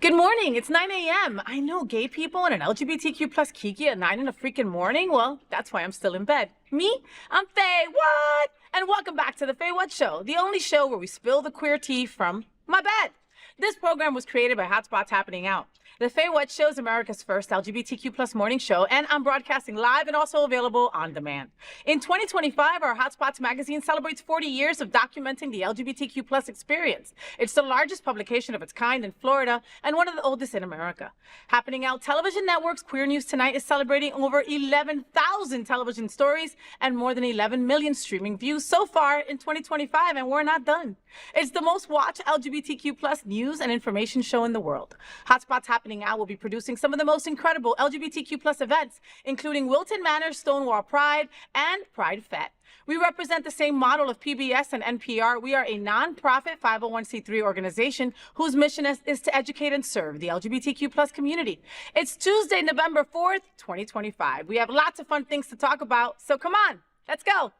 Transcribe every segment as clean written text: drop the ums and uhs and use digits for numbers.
Good morning. It's 9 a.m. I know gay people and an LGBTQ plus Kiki at 9 in the freaking morning. Well, that's why I'm still in bed. Me? I'm FayWhat! And welcome back to the FayWhat Show, the only show where we spill the queer tea from my bed. This program was created by Hotspots Happening Out. The FayWhat Show is America's first LGBTQ plus morning show, and I'm broadcasting live and also available on demand. In 2025, our Hotspots magazine celebrates 40 years of documenting the LGBTQ plus experience. It's the largest publication of its kind in Florida and one of the oldest in America. Happening Out Television Network's Queer News Tonight is celebrating over 11,000 television stories and more than 11 million streaming views so far in 2025, and we're not done. It's the most watched LGBTQ plus news and information show in the world. Hotspots Happening Out will be producing some of the most incredible LGBTQ plus events, including Wilton Manor Stonewall Pride and Pride Fete. We represent the same model of PBS and NPR. We are a nonprofit 501c3 organization whose mission is to educate and serve the LGBTQ plus community. It's Tuesday, November 4th, 2025. We have lots of fun things to talk about, so come on, let's go.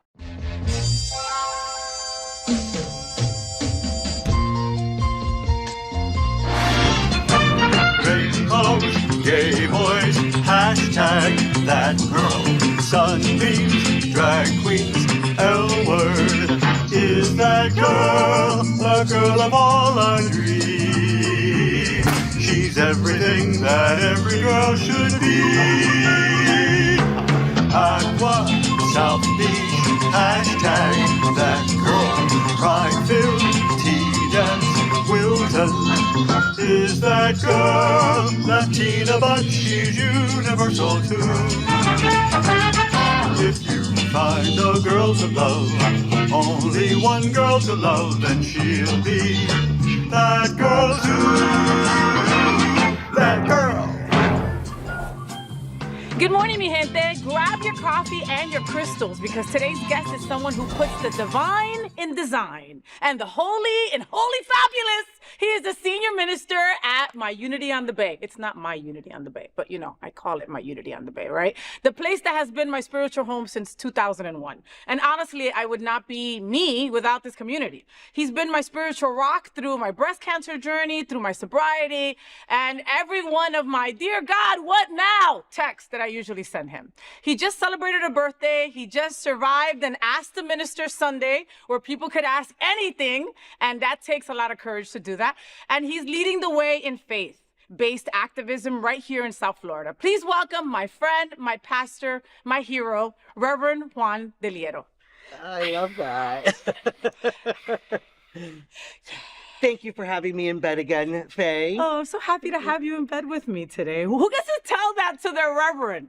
Gay boys, hashtag that girl. Sunbeams, drag queens, L-word. Is that girl the girl of all our dreams? She's everything that every girl should be. Aqua, South Beach, hashtag that girl. Pride-filled, tea-dance, Wilton. Is that girl Latina, but she's universal too. If you find a girl to love, only one girl to love, then she'll be that girl too. That girl. Good morning, mi gente. Grab your coffee and your crystals because today's guest is someone who puts the divine in design and the holy in holy fabulous. He is the senior minister at My Unity on the Bay. It's not My Unity on the Bay, but you know, I call it My Unity on the Bay, right? The place that has been my spiritual home since 2001. And honestly, I would not be me without this community. He's been my spiritual rock through my breast cancer journey, through my sobriety, and every one of my dear God, what now texts that I usually send him. He just celebrated a birthday. He just survived an Ask the Minister Sunday where people could ask anything, and that takes a lot of courage to do that. And he's leading the way in faith-based activism right here in South Florida. Please welcome my friend, my pastor, my hero, Reverend Juan De Liero. I love that. Thank you for having me in bed again, Faye. Oh, I'm so happy to have you in bed with me today. Who gets to tell that to their reverend?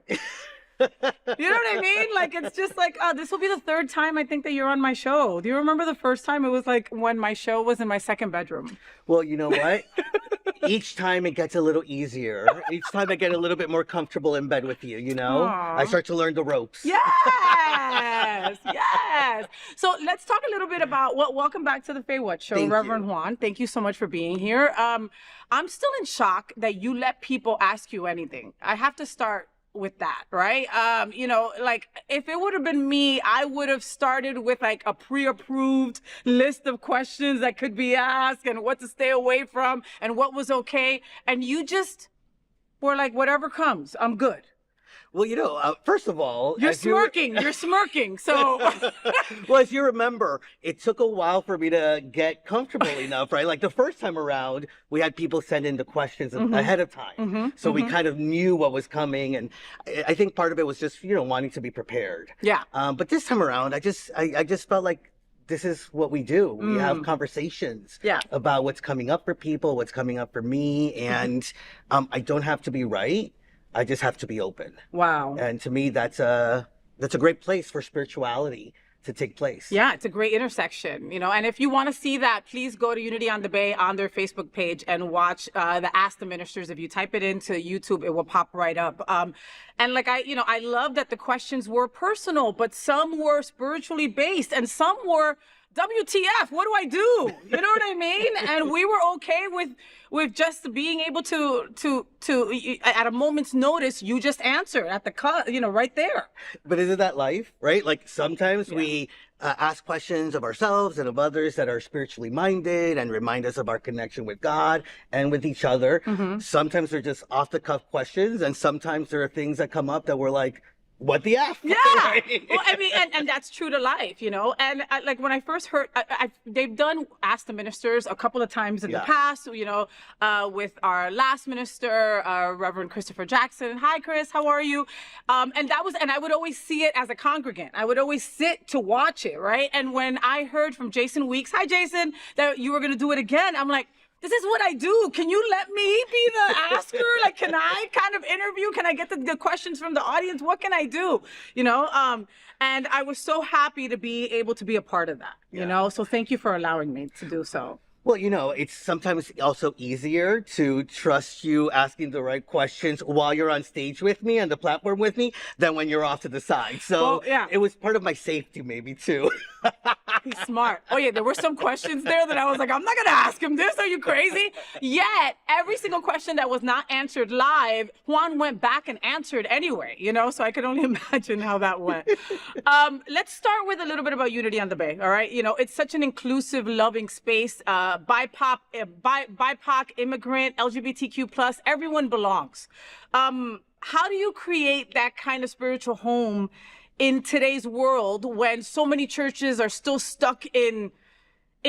You know what I mean? Like, it's just like, oh, this will be the third time I think that you're on my show. Do you remember the first time? It was like when my show was in my second bedroom. Well, you know what? Each time it gets a little easier. Each time I get a little bit more comfortable in bed with you, you know? Aww. I start to learn the ropes. Yes, yes. So let's talk a little bit about welcome back to the FayWhat Show, Thank Reverend you. Juan. Thank you so much for being here. I'm still in shock that you let people ask you anything. I have to start with that, right? You know, like if it would have been me, I would have started with like a pre-approved list of questions that could be asked and what to stay away from and what was okay. And you just were like, whatever comes, I'm good. Well, you know, first of all... You're smirking, so... Well, as you remember, it took a while for me to get comfortable enough, right? Like the first time around, we had people send in the questions ahead of time. So we kind of knew what was coming. And I think part of it was just, you know, wanting to be prepared. Yeah. But this time around, I just felt like this is what we do. We have conversations about what's coming up for people, what's coming up for me. And I don't have to be right. I just have to be open. Wow. And to me, that's a great place for spirituality to take place. Yeah, it's a great intersection, you know, and if you want to see that, please go to Unity on the Bay on their Facebook page and watch the Ask the Ministers. If you type it into YouTube, it will pop right up. And like I love that the questions were personal, but some were spiritually based and some were WTF, what do I do? You know what I mean? And we were okay with just being able to at a moment's notice, you just answer at the right there. But isn't that life, right? Like sometimes we ask questions of ourselves and of others that are spiritually minded and remind us of our connection with God and with each other. Sometimes they're just off the cuff questions, and sometimes there are things that come up that we're like, what the F? Yeah. Right? Well, I mean, and that's true to life, And like when I first heard, they've done Ask the Ministers a couple of times in the past, with our last minister, Reverend Christopher Jackson. Hi, Chris, how are you? And I would always see it as a congregant. I would always sit to watch it, right? And when I heard from Jason Weeks, hi, Jason, that you were going to do it again, I'm like, this is what I do. Can you let me be the asker? Like, can I kind of interview? Can I get the questions from the audience? What can I do? And I was so happy to be able to be a part of that, So thank you for allowing me to do so. Well, it's sometimes also easier to trust you asking the right questions while you're on stage with me and the platform with me than when you're off to the side. So it was part of my safety maybe too. He's smart. Oh yeah, there were some questions there that I was like, I'm not gonna ask him this. Are you crazy? Yet every single question that was not answered live, Juan went back and answered anyway. So I could only imagine how that went. Let's start with a little bit about Unity on the Bay. All right, it's such an inclusive, loving space. BIPOC, immigrant, LGBTQ+, everyone belongs. How do you create that kind of spiritual home in today's world when so many churches are still stuck in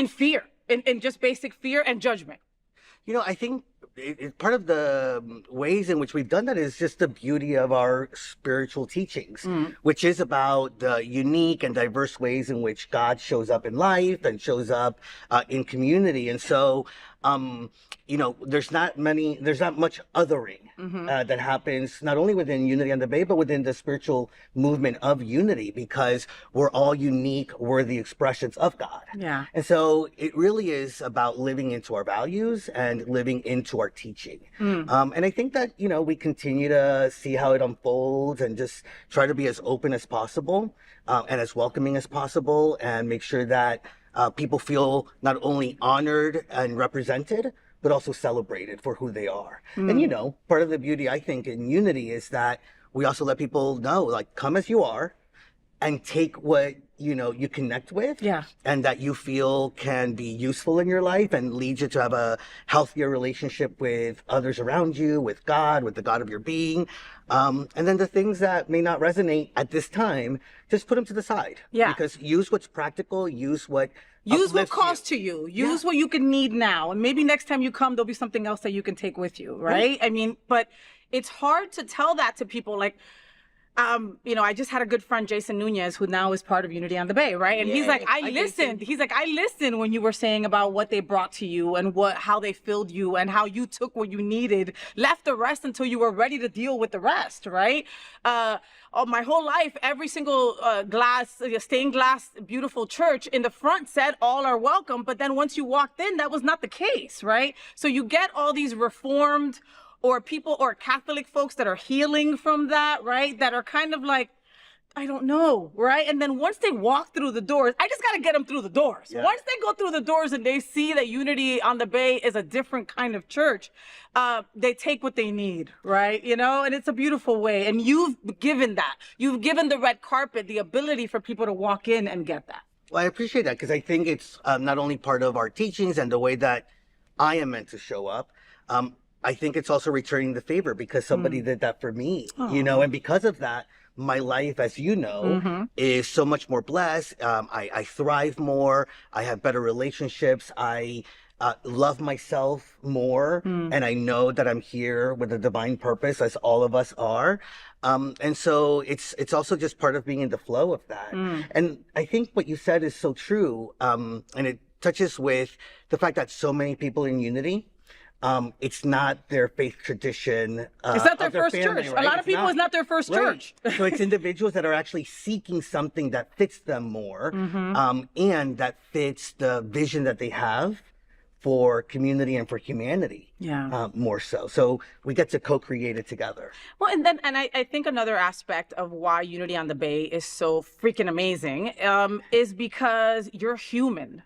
fear, in just basic fear and judgment? I think part of the ways in which we've done that is just the beauty of our spiritual teachings, which is about the unique and diverse ways in which God shows up in life and shows up in community. And so, there's not much othering that happens not only within Unity on the Bay, but within the spiritual movement of unity, because we're all unique, worthy expressions of God. Yeah. And so it really is about living into our values and living into our teaching. And I think that, we continue to see how it unfolds and just try to be as open as possible and as welcoming as possible, and make sure that people feel not only honored and represented, but also celebrated for who they are. And, part of the beauty, I think, in Unity is that we also let people know, like, come as you are and take what, you connect with, and that you feel can be useful in your life and lead you to have a healthier relationship with others around you, with God, with the God of your being. And then the things that may not resonate at this time, just put them to the side. Yeah. Because use what's practical, use what calls to you. Use what you can need now. And maybe next time you come, there'll be something else that you can take with you, right? I mean, but it's hard to tell that to people. Like, I just had a good friend, Jason Nunez, who now is part of Unity on the Bay, right? And he's like, I listened. He's like, I listened when you were saying about what they brought to you and how they filled you and how you took what you needed, left the rest until you were ready to deal with the rest, right? My whole life, every single stained glass, beautiful church in the front said all are welcome. But then once you walked in, that was not the case, right? So you get all these reformed or people or Catholic folks that are healing from that, right? That are kind of like, I don't know, right? And then once they walk through the doors, I just got to get them through the doors. Yeah. Once they go through the doors and they see that Unity on the Bay is a different kind of church, they take what they need, right? And it's a beautiful way. And you've given that. You've given the red carpet the ability for people to walk in and get that. Well, I appreciate that, because I think it's not only part of our teachings and the way that I am meant to show up, I think it's also returning the favor, because somebody did that for me, and because of that, my life, as you know, is so much more blessed. I thrive more. I have better relationships. I love myself more. And I know that I'm here with a divine purpose, as all of us are. And so it's also just part of being in the flow of that. And I think what you said is so true. And it touches with the fact that so many people in Unity, it's not their faith tradition. It's not their first family, church. Right? A lot of people, it's not their first church. So it's individuals that are actually seeking something that fits them more, and that fits the vision that they have for community and for humanity. Yeah. More so. So we get to co-create it together. Well, and I think another aspect of why Unity on the Bay is so freaking amazing is because you're human.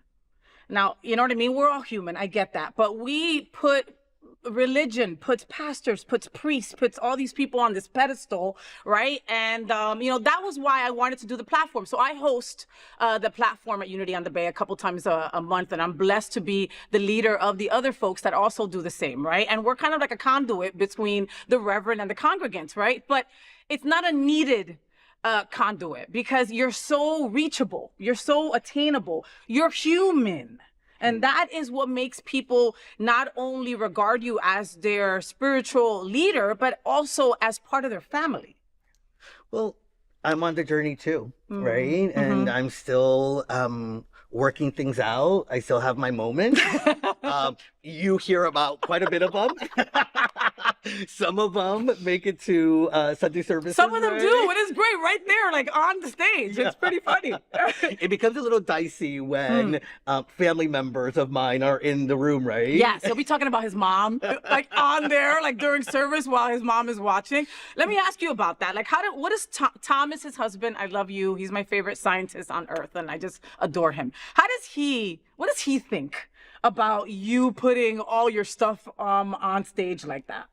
Now, you know what I mean? We're all human. I get that. But we put religion, puts pastors, puts priests, puts all these people on this pedestal, right? And, that was why I wanted to do the platform. So I host the platform at Unity on the Bay a couple times a month, and I'm blessed to be the leader of the other folks that also do the same, right? And we're kind of like a conduit between the reverend and the congregants, right? But it's not a needed conduit because you're so reachable, you're so attainable, you're human. And that is what makes people not only regard you as their spiritual leader, but also as part of their family. Well, I'm on the journey too, right? And I'm still working things out. I still have my moments. You hear about quite a bit of them. Some of them make it to Sunday services. Some of them do. It is great right there, like on the stage. It's pretty funny. It becomes a little dicey when family members of mine are in the room, right? Yes, he'll be talking about his mom, like on there, like during service while his mom is watching. Let me ask you about that. Like, what is Thomas, his husband? I love you. He's my favorite scientist on earth, and I just adore him. What does he think about you putting all your stuff on stage like that?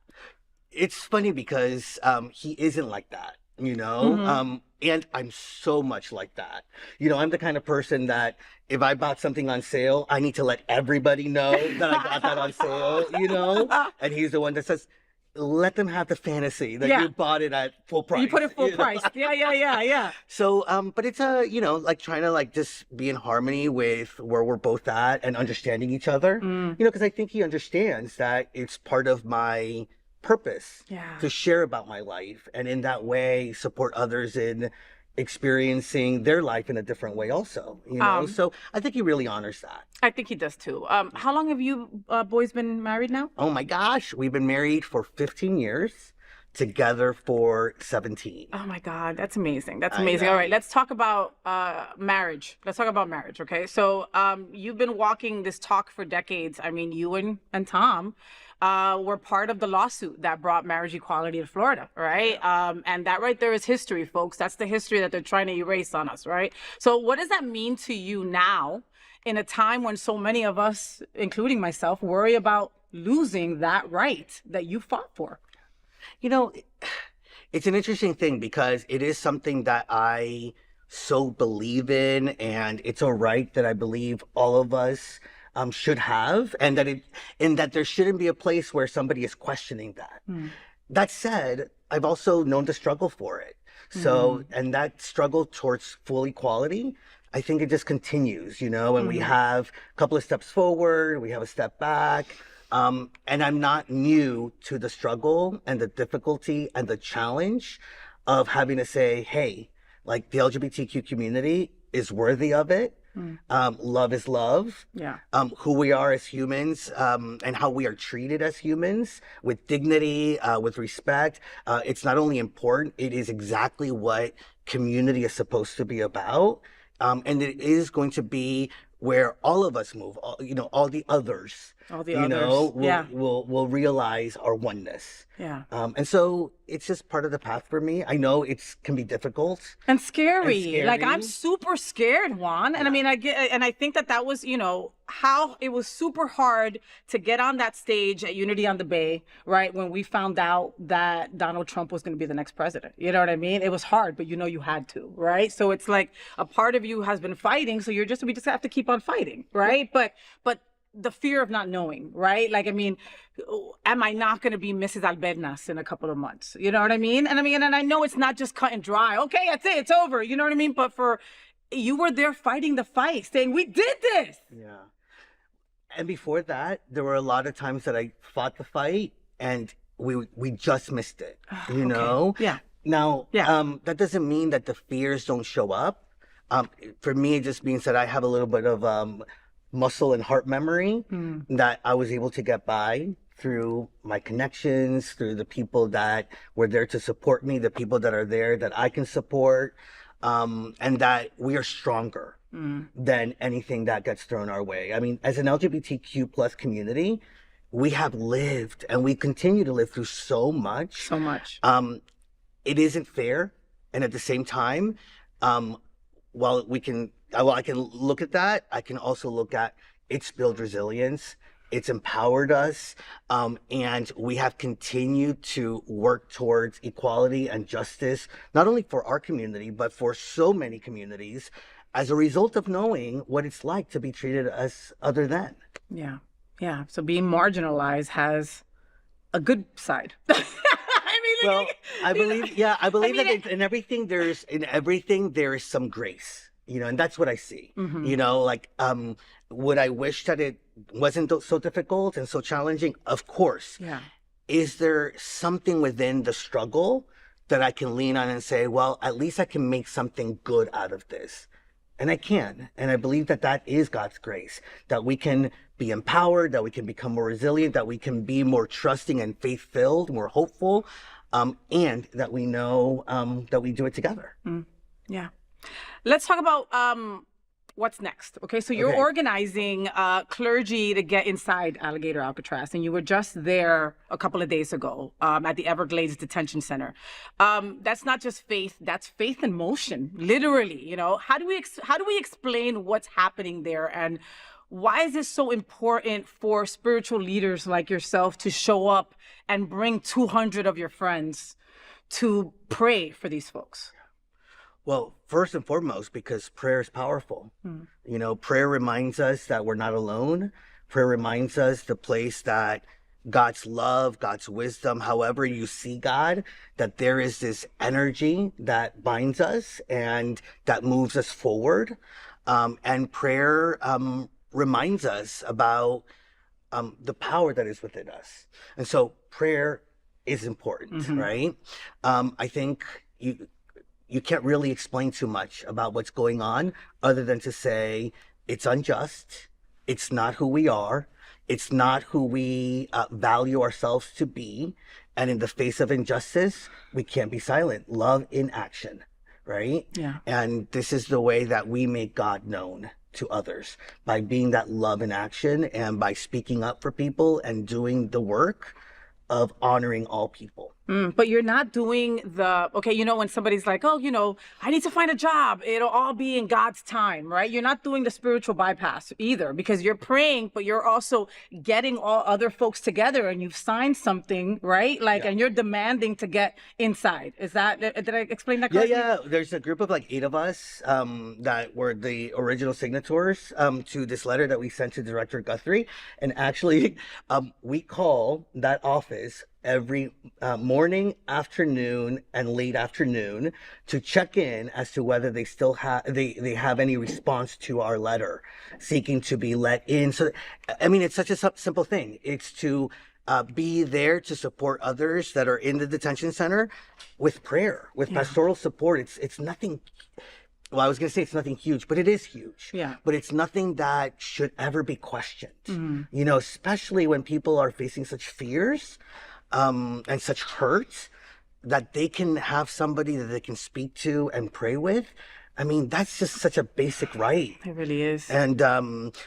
It's funny because he isn't like that, and I'm so much like that. I'm the kind of person that if I bought something on sale, I need to let everybody know that I got that on sale, and he's the one that says, let them have the fantasy that you bought it at full price. You put it full price. Yeah. So, but it's like trying to like just be in harmony with where we're both at and understanding each other, because I think he understands that it's part of my purpose to share about my life, and in that way support others in experiencing their life in a different way also, so I think he really honors that. I think he does too. How long have you boys been married now? Oh my gosh, we've been married for 15 years, together for 17. Oh my God, that's amazing. That's amazing. All right, let's talk about marriage. Okay? So you've been walking this talk for decades. I mean, you and Tom were part of the lawsuit that brought marriage equality to Florida, right? And that right there is history, folks. That's the history that they're trying to erase on us, right? So what does that mean to you now in a time when so many of us, including myself, worry about losing that right that you fought for? It's an interesting thing because it is something that I so believe in, and it's a right that I believe all of us should have, and that there shouldn't be a place where somebody is questioning that. That said, I've also known the struggle for it. So, and that struggle towards full equality, I think it just continues, and we have a couple of steps forward, we have a step back. And I'm not new to the struggle and the difficulty and the challenge of having to say, hey, like the LGBTQ community is worthy of it. Love is love. Yeah. Who we are as humans, and how we are treated as humans with dignity, with respect. It's not only important, it is exactly what community is supposed to be about. And it is going to be where all of us move, all the others, will realize our oneness. Yeah. And so it's just part of the path for me. I know it can be difficult. And scary. Like, I'm super scared, Juan. And I mean, I think that was, how it was super hard to get on that stage at Unity on the Bay, right? When we found out that Donald Trump was going to be the next president. You know what I mean? It was hard, but you had to, right? So it's like a part of you has been fighting. So we just have to keep on fighting, right? But the fear of not knowing, right? Like, I mean, am I not going to be Mrs. Albernas in a couple of months? You know what I mean? And I know it's not just cut and dry. Okay, that's it. It's over. You know what I mean? But you were there fighting the fight, saying, we did this. Yeah. And before that, there were a lot of times that I fought the fight and we just missed it, know? Yeah. Now, that doesn't mean that the fears don't show up. For me, it just means that I have a little bit of muscle and heart memory that I was able to get by through my connections, through the people that were there to support me, the people that are there that I can support, and that we are stronger than anything that gets thrown our way. I mean, as an LGBTQ plus community, we have lived and we continue to live through so much. So much. It isn't fair. And at the same time, while I can look at that, I can also look at it's built resilience. It's empowered us, and we have continued to work towards equality and justice, not only for our community, but for so many communities, as a result of knowing what it's like to be treated as other than. Yeah, yeah. So being marginalized has a good side. I mean, Well, I believe that in everything there is some grace, and that's what I see. Would I wish that it wasn't so difficult and so challenging? Of course. Yeah. Is there something within the struggle that I can lean on and say, well, at least I can make something good out of this? And I can. And I believe that that is God's grace, that we can be empowered, that we can become more resilient, that we can be more trusting and faith-filled, more hopeful, and that we know that we do it together. Yeah. Let's talk about what's next. Okay, so you're organizing clergy to get inside Alligator Alcatraz, and you were just there a couple of days ago at the Everglades Detention Center. That's not just faith; that's faith in motion, literally. How do we explain what's happening there, and why is this so important for spiritual leaders like yourself to show up and bring 200 of your friends to pray for these folks? Well, first and foremost, because prayer is powerful. Prayer reminds us that we're not alone. Prayer reminds us the place that God's love, God's wisdom, however you see God, that there is this energy that binds us and that moves us forward. And prayer reminds us about the power that is within us. And so prayer is important, right? I think you can't really explain too much about what's going on other than to say it's unjust. It's not who we are. It's not who we value ourselves to be. And in the face of injustice, we can't be silent. Love in action, right? Yeah. And this is the way that we make God known to others, by being that love in action and by speaking up for people and doing the work of honoring all people. But you're not doing when somebody's like, I need to find a job. It'll all be in God's time, right? You're not doing the spiritual bypass either, because you're praying, but you're also getting all other folks together and you've signed something, right? And you're demanding to get inside. Did I explain that correctly? Yeah. There's a group of 8 of us that were the original signatories to this letter that we sent to Director Guthrie. And actually, we call that office every morning, afternoon, and late afternoon to check in as to whether they still have they have any response to our letter seeking to be let in. So, I mean, it's such a simple thing. It's to be there to support others that are in the detention center with prayer, with pastoral support. It's nothing. Well, I was going to say it's nothing huge, but it is huge. Yeah. But it's nothing that should ever be questioned. Especially when people are facing such fears. And such hurt, that they can have somebody that they can speak to and pray with. I mean, that's just such a basic right. It really is. And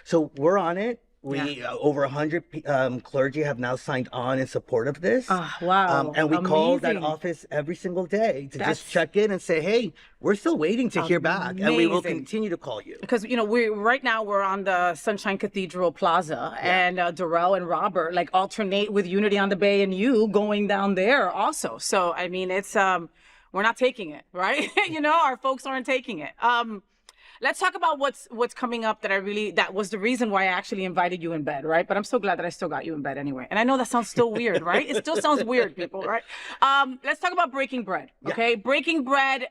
so we're on it. Over 100 clergy have now signed on in support of this. Wow. And we call that office every single day to just check in and say, hey, we're still waiting to hear back. And we will continue to call you. Because, right now we're on the Sunshine Cathedral Plaza, and Darrell and Robert alternate with Unity on the Bay and you going down there also. So, I mean, it's, we're not taking it, right? Our folks aren't taking it. Let's talk about what's coming up that was the reason why I actually invited you in bed, right? But I'm so glad that I still got you in bed anyway. And I know that sounds still weird, right? It still sounds weird, people, right? Let's talk about Breaking Bread, okay? Yeah. Breaking Bread,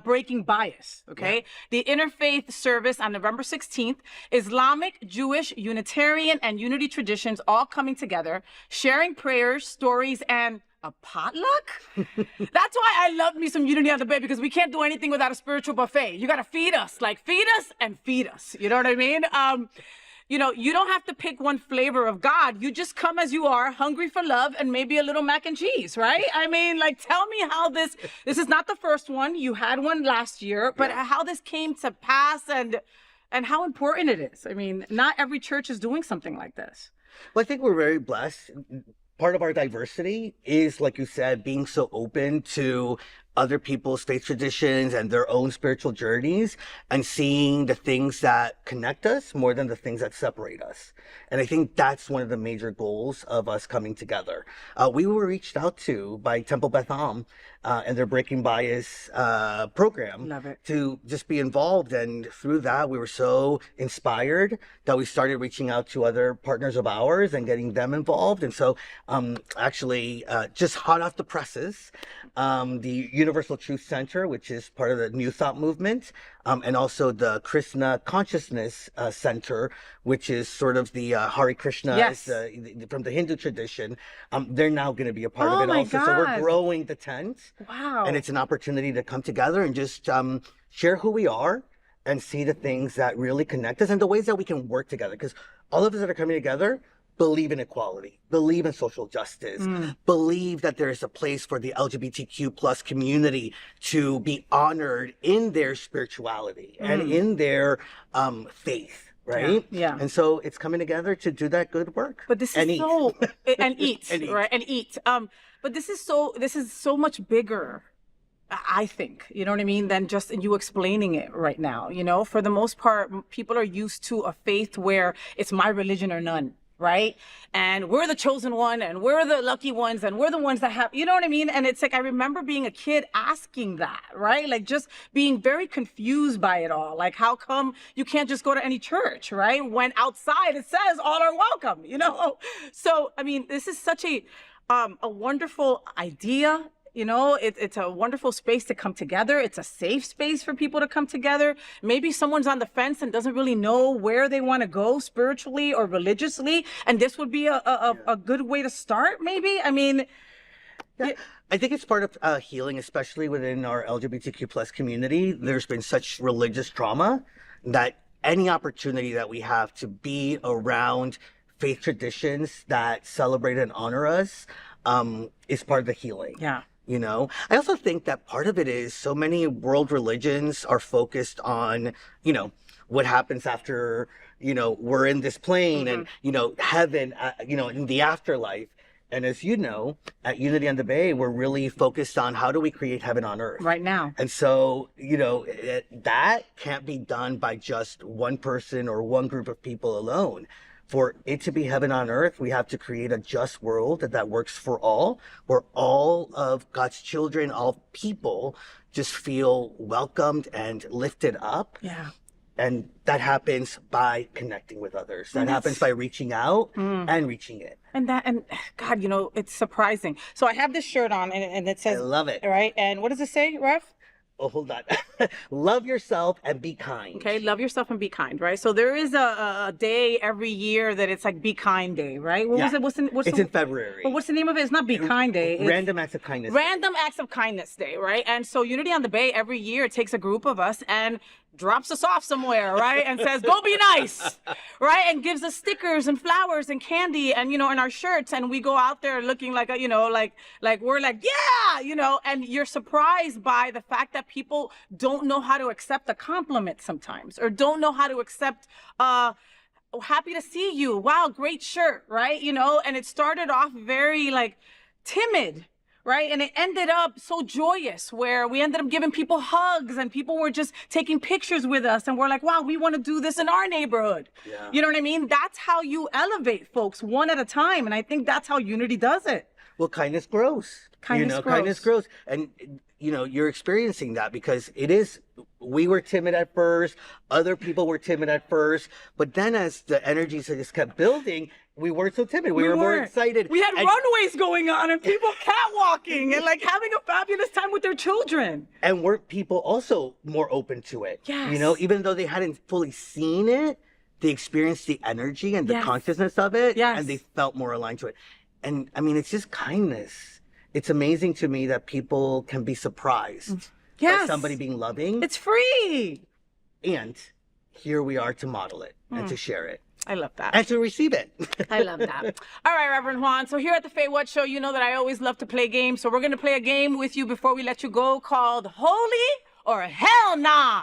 Breaking Bias, okay? Yeah. The Interfaith Service on November 16th, Islamic, Jewish, Unitarian, and Unity traditions all coming together, sharing prayers, stories, and a potluck? That's why I love me some Unity on the Bay, because we can't do anything without a spiritual buffet. You got to feed us, feed us and feed us. You know what I mean? You don't have to pick one flavor of God. You just come as you are, hungry for love and maybe a little mac and cheese, right? I mean, tell me how this is not the first one. You had one last year, but how this came to pass, and and how important it is. I mean, not every church is doing something like this. Well, I think we're very blessed. Part of our diversity is, like you said, being so open to other people's faith traditions and their own spiritual journeys, and seeing the things that connect us more than the things that separate us. And I think that's one of the major goals of us coming together. We were reached out to by Temple Beth Am and their Breaking Bias program. Love it. To just be involved. And through that, we were so inspired that we started reaching out to other partners of ours and getting them involved. And so actually, just hot off the presses, the Universal Truth Center, which is part of the New Thought movement, and also the Krishna Consciousness Center, which is sort of the Hare Krishna, Yes. from the Hindu tradition. They're now going to be a part of Oh it my also. So we're God. growing the tent. Wow. And it's an opportunity to come together and just share who we are and see the things that really connect us and the ways that we can work together. Because all of us that are coming together believe in equality, believe in social justice, believe that there is a place for the LGBTQ plus community to be honored in their spirituality and in their faith. Right? Yeah. And so it's coming together to do that good work. But this and is eat. so and eat, And eat. right? And eat. But this is so much bigger, I think. You know what I mean? Than just you explaining it right now. You know, for the most part, people are used to a faith where it's my religion or none. Right? And we're the chosen one, and we're the lucky ones, and we're the ones that have, you know what I mean? And it's like, I remember being a kid asking that, right? Like just being very confused by it all. Like, how come you can't just go to any church, right? When outside it says all are welcome, you know? So, I mean, this is such a wonderful idea. You know, it's a wonderful space to come together. It's a safe space for people to come together. Maybe someone's on the fence and doesn't really know where they want to go spiritually or religiously. And this would be a good way to start, maybe. I mean, Yeah. I think it's part of healing, especially within our LGBTQ plus community. There's been such religious trauma that any opportunity that we have to be around faith traditions that celebrate and honor us is part of the healing. yeah. You know, I also think that part of it is so many world religions are focused on, you know, what happens after, you know, we're in this plane and, you know, heaven, you know, in the afterlife. And as you know, at Unity on the Bay, we're really focused on how do we create heaven on earth. Right now. And so, you know, that can't be done by just one person or one group of people alone. For it to be heaven on earth, we have to create a just world that works for all, where all of God's children, all people, just feel welcomed and lifted up. Yeah. And that happens by connecting with others. That happens by reaching out and reaching in. And God, you know, it's surprising. So I have this shirt on and it I says, love it. right? And what does it say, Ref? Oh, hold on. Love yourself and be kind. Okay, love yourself and be kind, right? So there is a day every year that it's like Be Kind Day, right? What was Yeah. it? What's It's in February. But what's the name of it? It's not Be Kind Day. It's Random Acts of Kindness. Random Acts of Kindness Day, right? And so Unity on the Bay every year takes a group of us and drops us off somewhere, right? And says, go be nice, right? And gives us stickers and flowers and candy and, you know, and our shirts. And we go out there looking like, you know, like we're like, yeah, you know, and you're surprised by the fact that people don't know how to accept a compliment sometimes, or don't know how to accept, happy to see you. Wow, great shirt, right? You know, and it started off very like timid, right? And it ended up so joyous, where we ended up giving people hugs and people were just taking pictures with us. And we're like, wow, we want to do this in our neighborhood. Yeah. You know what I mean? That's how you elevate folks one at a time. And I think that's how Unity does it. Well, kindness grows. Kindness Kindness grows. And, you know, you're experiencing that because it is, we were timid at first, other people were timid at first, but then as the energies just kept building, we weren't so timid. We were more weren't. excited. We had And- runways going on and people catwalking and like having a fabulous time with their children. And weren't people also more open to it? Yes. You know, even though they hadn't fully seen it, they experienced the energy and the Yes. consciousness of it, Yes. and they felt more aligned to it. And I mean, it's just kindness. It's amazing to me that people can be surprised by Yes. somebody being loving. It's free. And here we are to model it and to share it I love that. and to receive it. I love that. All right, Reverend Juan. So here at the FayWhat Show, you know that I always love to play games. So we're going to play a game with you before we let you go called Holy or Hell Nah.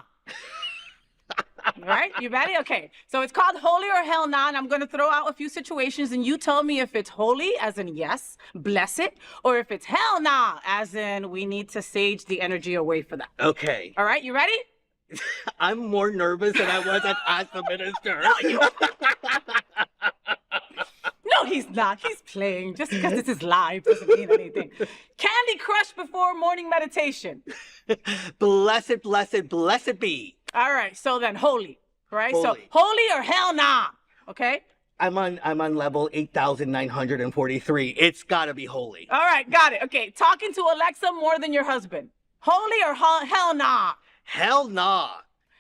Right? You ready? Okay. So it's called Holy or Hell Nah, and I'm going to throw out a few situations, and you tell me if it's holy, as in yes, bless it, or if it's hell nah, as in we need to sage the energy away for that. Okay. All right? You ready? I'm more nervous than I was as the minister. No, he's not. He's playing. Just because this is live doesn't mean anything. Candy Crush before morning meditation. Blessed, blessed, blessed be. All right. So then holy, right? So Holy. holy or hell nah. Okay? I'm on level 8,943. It's gotta be holy. All right. Got it. Okay. Talking to Alexa more than your husband. Holy or hell nah. Hell nah.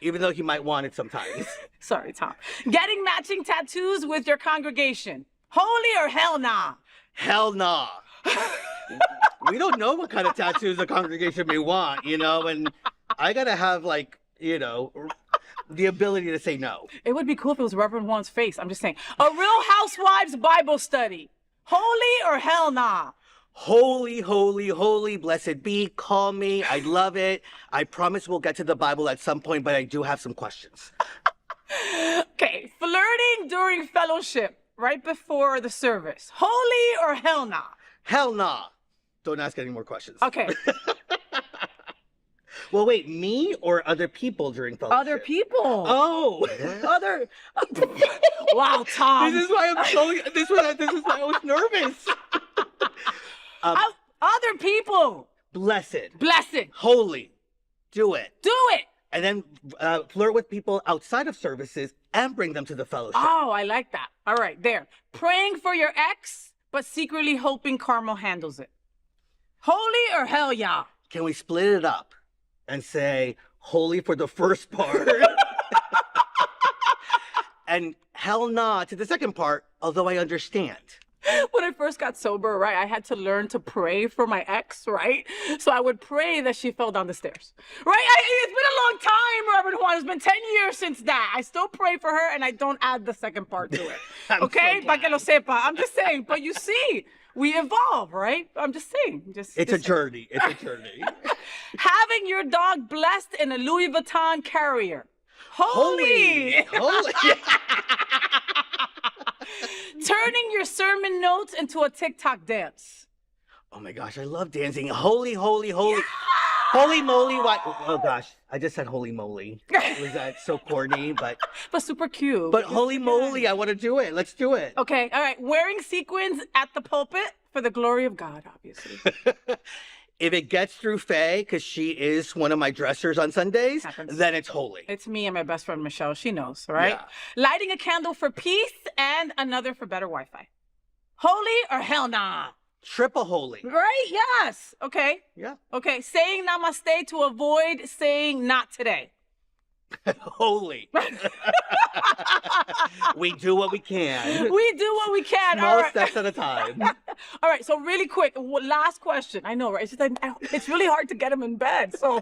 Even though he might want it sometimes. Sorry, Tom. Getting matching tattoos with your congregation. Holy or hell nah? Hell nah. We don't know what kind of tattoos the congregation may want, and I gotta have the ability to say no. It would be cool if it was Reverend Juan's face. I'm just saying. A Real Housewives Bible study. Holy or hell nah? Holy, holy, holy, blessed be. Call me. I love it. I promise we'll get to the Bible at some point, but I do have some questions. Okay, flirting during fellowship, right before the service. Holy or hell nah? Hell nah. Don't ask any more questions. Okay. Well, wait, me or other people during fellowship? Other people. Oh. Other. Wow, Tom. This is why this is why I was nervous. Other people. Blessed. Blessed. Holy. Do it. Do it. And then flirt with people outside of services and bring them to the fellowship. Oh, I like that. All right, there. Praying for your ex, but secretly hoping Carmel handles it. Holy or hell yeah? Can we split it up and say holy for the first part and hell nah to the second part, although I understand. When I first got sober, right, I had to learn to pray for my ex, right? So I would pray that she fell down the stairs, right? It's been a long time, Reverend Juan. It's been 10 years since that. I still pray for her, and I don't add the second part to it. Okay? Pa que lo sepa. I'm just saying. But you see, we evolve, right? I'm just saying. It's a journey. It's a journey. Having your dog blessed in a Louis Vuitton carrier. Holy. Turning your sermon notes into a TikTok dance. Oh my gosh, I love dancing. Holy, holy, holy. Yeah! Holy moly. What? Oh gosh, I just said holy moly. Was that so corny? But super cute. But holy moly, I want to do it. Let's do it. Okay, all right. Wearing sequins at the pulpit for the glory of God, obviously. If it gets through Faye, because she is one of my dressers on Sundays, then it's holy. It's me and my best friend, Michelle. She knows, right? Yeah. Lighting a candle for peace and another for better Wi-Fi. Holy or hell nah? Triple holy. Right? Yes. Okay. Yeah. Okay. Saying namaste to avoid saying not today. Holy. We do what we can. We do what we can. Small steps at a time. All right, so really quick, last question. I know, right? It's just it's really hard to get him in bed. So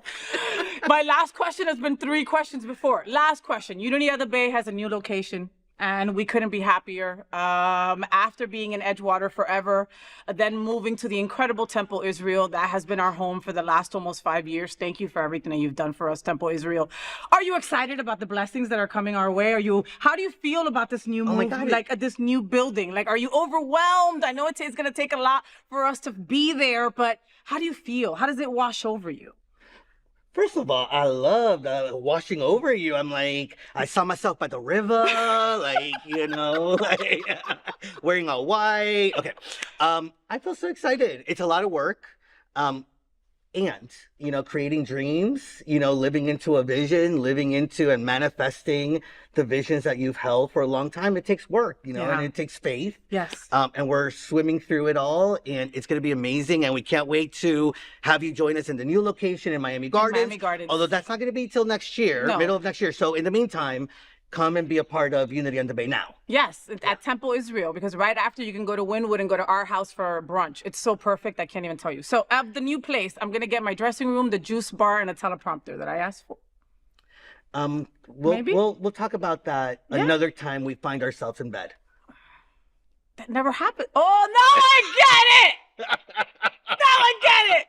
my last question has been 3 questions before. Last question. Unity of the Bay has a new location, and we couldn't be happier. After being in Edgewater forever, then moving to the incredible Temple Israel, that has been our home for the last almost 5 years. Thank you for everything that you've done for us, Temple Israel. Are you excited about the blessings that are coming our way? How do you feel about this new move, this new building? Like, are you overwhelmed? I know it's going to take a lot for us to be there, but how do you feel? How does it wash over you? First of all, I loved washing over you. I'm like, I saw myself by the river, wearing all white. Okay. I feel so excited. It's a lot of work. And, creating dreams, living into a vision, living into and manifesting the visions that you've held for a long time. It takes work, and it takes faith. Yes. And we're swimming through it all, and it's going to be amazing. And we can't wait to have you join us in the new location in Miami Gardens. Although that's not going to be till next year, middle of next year. So in the meantime, come and be a part of Unity on the Bay now. Yes, at Temple Israel, because right after you can go to Wynwood and go to our house for brunch. It's so perfect, I can't even tell you. So at the new place, I'm going to get my dressing room, the juice bar, and a teleprompter that I asked for. We'll talk about that another time we find ourselves in bed. That never happened. Oh, now I get it! Now I get it!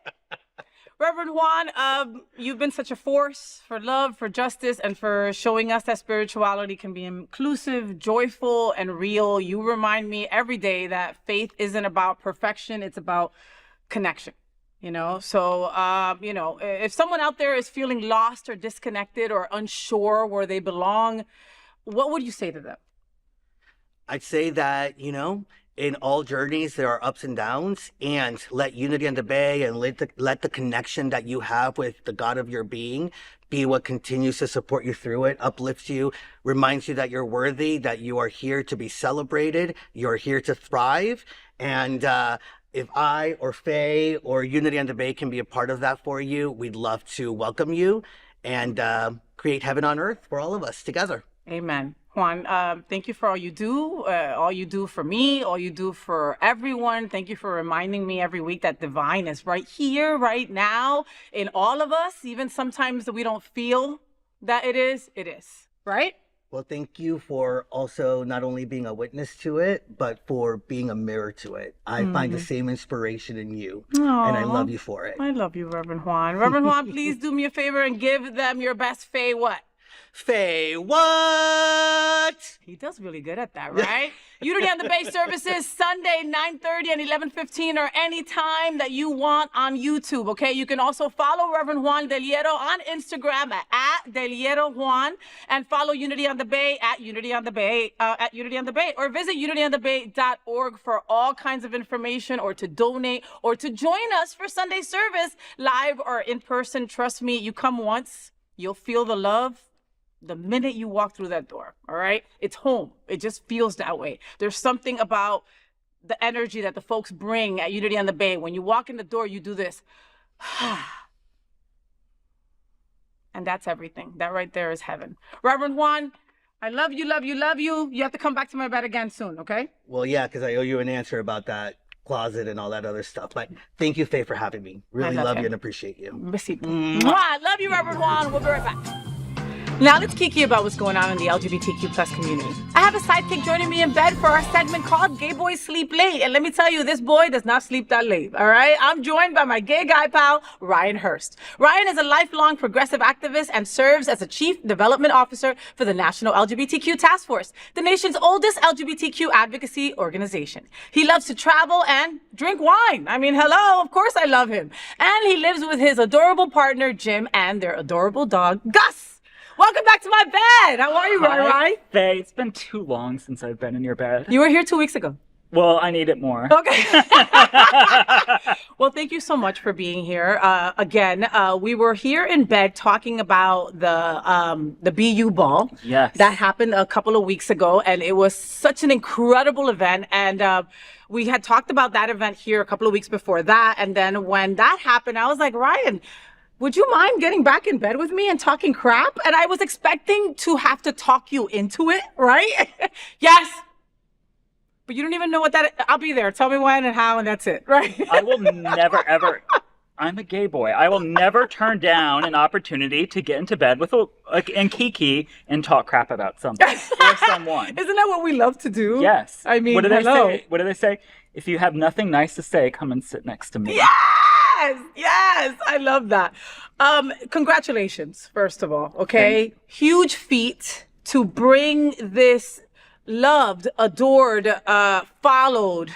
Reverend Reverend Juan, you've been such a force for love, for justice, and for showing us that spirituality can be inclusive, joyful, and real. You remind me every day that faith isn't about perfection, it's about connection. So if someone out there is feeling lost or disconnected or unsure where they belong, what would you say to them? I'd say that, in all journeys, there are ups and downs, and let unity on the bay and let the connection that you have with the God of your being be what continues to support you through it, uplifts you, reminds you that you're worthy, that you are here to be celebrated, you're here to thrive. And if I or Faye or Unity on the Bay can be a part of that for you, we'd love to welcome you and create heaven on earth for all of us together. Amen. Juan, thank you for all you do for me, all you do for everyone. Thank you for reminding me every week that divine is right here, right now, in all of us, even sometimes that we don't feel that it is, right? Well, thank you for also not only being a witness to it, but for being a mirror to it. I find the same inspiration in you, and I love you for it. I love you, Reverend Juan. Reverend Juan, please do me a favor and give them your best FayWhat. FayWhat? He does really good at that, right? Unity on the Bay services Sunday 9:30 and 11:15 or any time that you want on YouTube, okay? You can also follow Reverend Juan Del Hierro on Instagram at Del Hierro Juan, and follow Unity on the Bay at Unity on the Bay, or visit unityonthebay.org for all kinds of information, or to donate, or to join us for Sunday service live or in person. Trust me, you come once, you'll feel the love the minute you walk through that door, all right? It's home. It just feels that way. There's something about the energy that the folks bring at Unity on the Bay. When you walk in the door, you do this. And that's everything. That right there is heaven. Reverend Juan, I love you, love you, love you. You have to come back to my bed again soon, okay? Well, yeah, because I owe you an answer about that closet and all that other stuff. But thank you, Faye, for having me. Really love you and appreciate you. Besito. Mwah. Love you, Reverend Juan. We'll be right back. Now let's kiki about what's going on in the LGBTQ plus community. I have a sidekick joining me in bed for our segment called Gay Boys Sleep Late. And let me tell you, this boy does not sleep that late, all right? I'm joined by my gay guy pal, Ryan Hurst. Ryan is a lifelong progressive activist and serves as a chief development officer for the National LGBTQ Task Force, the nation's oldest LGBTQ advocacy organization. He loves to travel and drink wine. I mean, hello, of course I love him. And he lives with his adorable partner, Jim, and their adorable dog, Gus. Welcome back to my bed. How are you, Ryan? Faye, it's been too long since I've been in your bed. You were here 2 weeks ago. Well, I need it more. Okay. Well, thank you so much for being here. Again, we were here in bed talking about the BU ball. Yes. That happened a couple of weeks ago, and it was such an incredible event. And we had talked about that event here a couple of weeks before that. And then when that happened, I was like, Ryan, would you mind getting back in bed with me and talking crap? And I was expecting to have to talk you into it, right? Yes. But you don't even know what that is. I'll be there. Tell me when and how, and that's it, right? I will never, ever. I'm a gay boy. I will never turn down an opportunity to get into bed with and Kiki and talk crap about something or someone. Isn't that what we love to do? Yes. I mean, what do they hello. say? What do they say? If you have nothing nice to say, come and sit next to me. Yeah! Yes, I love that. Congratulations, first of all, okay? Huge feat to bring this loved, adored, followed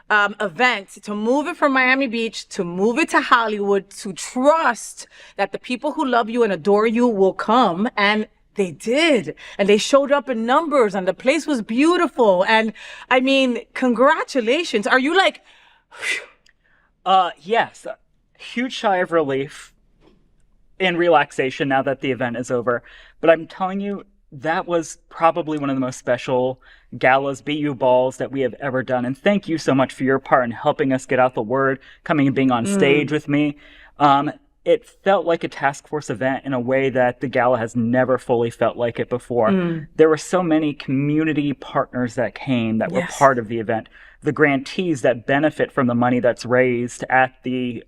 event, to move it from Miami Beach, to move it to Hollywood, to trust that the people who love you and adore you will come, and they did. And they showed up in numbers, and the place was beautiful. And I mean, congratulations. Are you like... Yes. Huge sigh of relief and relaxation now that the event is over. But I'm telling you, that was probably one of the most special galas, BU balls that we have ever done. And thank you so much for your part in helping us get out the word, coming and being on stage with me. It felt like a task force event in a way that the gala has never fully felt like it before. There were so many community partners that came that were part of the event. The grantees that benefit from the money that's raised at the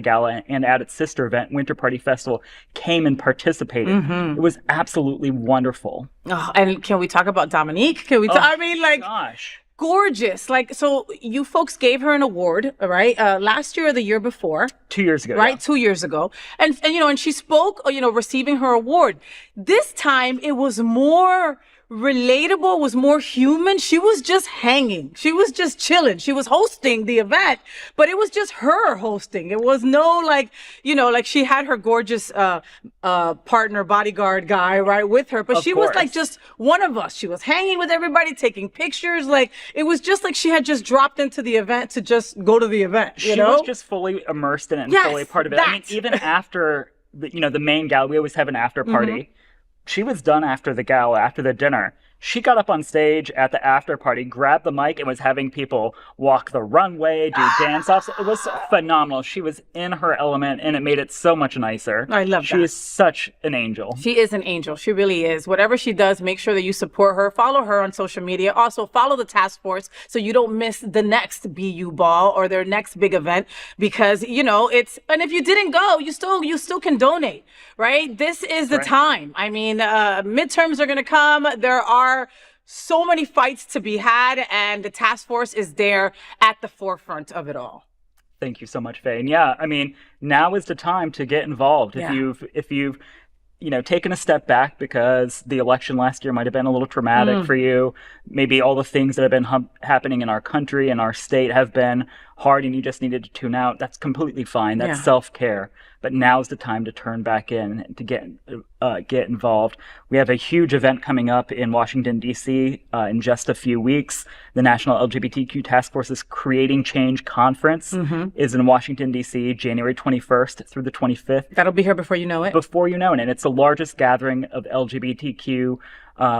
gala and at its sister event, Winter Party Festival, came and participated. It was absolutely wonderful. Oh, and can we talk about Dominique? Can we? I mean, like, gosh. gorgeous. Like, so you folks gave her an award, right? Last year or the year before. 2 years ago. Right? Yeah. 2 years ago. And, and she spoke, receiving her award. This time it was more relatable, was more human. She was just hanging. She was just chilling. She was hosting the event, but it was just her hosting. It was no like she had her gorgeous partner, bodyguard guy right with her, but Of she course. was like just one of us. She was hanging with everybody, taking pictures. Like it was just like she had just dropped into the event to just go to the event. She was just fully immersed in it and Yes, fully part of it. I mean, that. even after the main gala, we always have an after party. She was done after the gala, after the dinner. She got up on stage at the after party, grabbed the mic, and was having people walk the runway, do dance-offs. It was phenomenal. She was in her element, and it made it so much nicer. I love She that. is such an angel. She is an angel. She really is. Whatever she does, make sure that you support her. Follow her on social media. Also, follow the task force so you don't miss the next BU ball or their next big event because, and if you didn't go, you still can donate, right? This is the Right. time. I mean, midterms are going to come. There are so many fights to be had, and the task force is there at the forefront of it all. Thank you so much, Faye. And yeah, I mean, now is the time to get involved. Yeah. If you've taken a step back because the election last year might have been a little traumatic for you, maybe all the things that have been happening in our country and our state have been hard and you just needed to tune out, that's completely fine. That's Yeah. self-care. But now's the time to turn back in and to get involved. We have a huge event coming up in Washington, D.C. In just a few weeks. The National LGBTQ Task Force's Creating Change Conference is in Washington, D.C., January 21st through the 25th. That'll be here before you know it. Before you know it. And it's the largest gathering of LGBTQ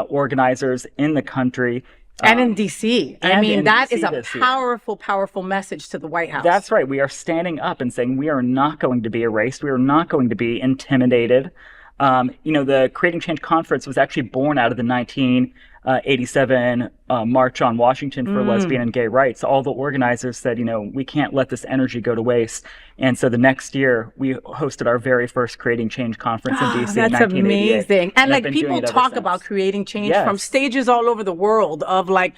organizers in the country. And in D.C. I and mean, in that DC is a this year. powerful, powerful message to the White House. That's right. We are standing up and saying we are not going to be erased. We are not going to be intimidated. The Creating Change Conference was actually born out of the 1987 March on Washington for lesbian and gay rights. All the organizers said, we can't let this energy go to waste. And so the next year, we hosted our very first Creating Change Conference in D.C. in That's 1988. amazing. And I've been doing people it ever talk since. about creating change Yes. from stages all over the world of like,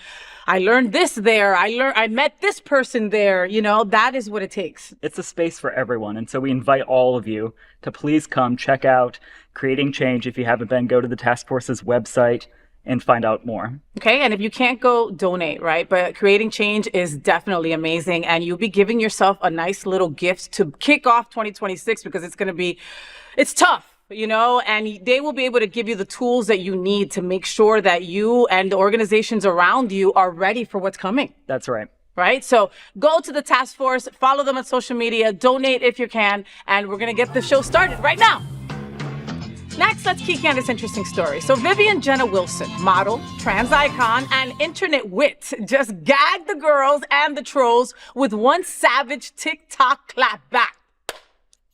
I learned this there. I met this person there. That is what it takes. It's a space for everyone. And so we invite all of you to please come check out Creating Change. If you haven't been, go to the task force's website and find out more. Okay. And if you can't go, donate, right? But creating change is definitely amazing. And you'll be giving yourself a nice little gift to kick off 2026 because it's tough. And they will be able to give you the tools that you need to make sure that you and the organizations around you are ready for what's coming. That's right. Right? So go to the task force, follow them on social media, donate if you can, and we're going to get the show started right now. Next, let's Kiki on this interesting story. So Vivian Jenna Wilson, model, trans icon, and internet wit, just gagged the girls and the trolls with one savage TikTok clap back.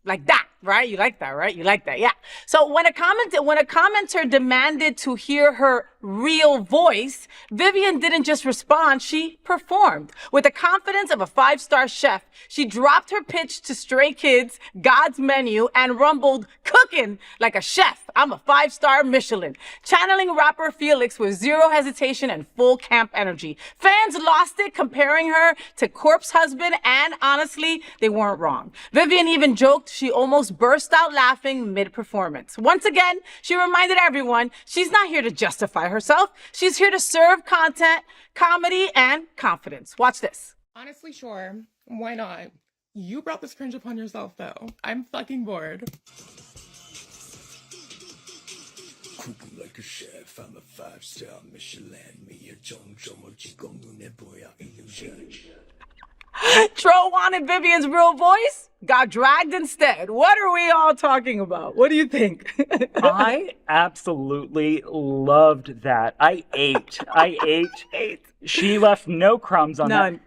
Like that, right? You like that, right? You like that, yeah. So when a commenter demanded to hear her real voice, Vivian didn't just respond, she performed. With the confidence of a 5-star chef, she dropped her pitch to Stray Kids, God's Menu, and rumbled, cooking like a chef. I'm a 5-star Michelin. Channeling rapper Felix with zero hesitation and full camp energy. Fans lost it, comparing her to Corpse Husband, and honestly, they weren't wrong. Vivian even joked she almost burst out laughing mid-performance. Once again, she reminded everyone she's not here to justify herself. She's here to serve content, comedy, and confidence. Watch this. Honestly, sure. Why not? You brought this cringe upon yourself, though. I'm fucking bored. Cooking like a chef, I'm a 5-star Michelin. Me a Tro wanted Vivian's real voice, got dragged instead. What are we all talking about? What do you think? I absolutely loved that. I ate. She left no crumbs on None. that.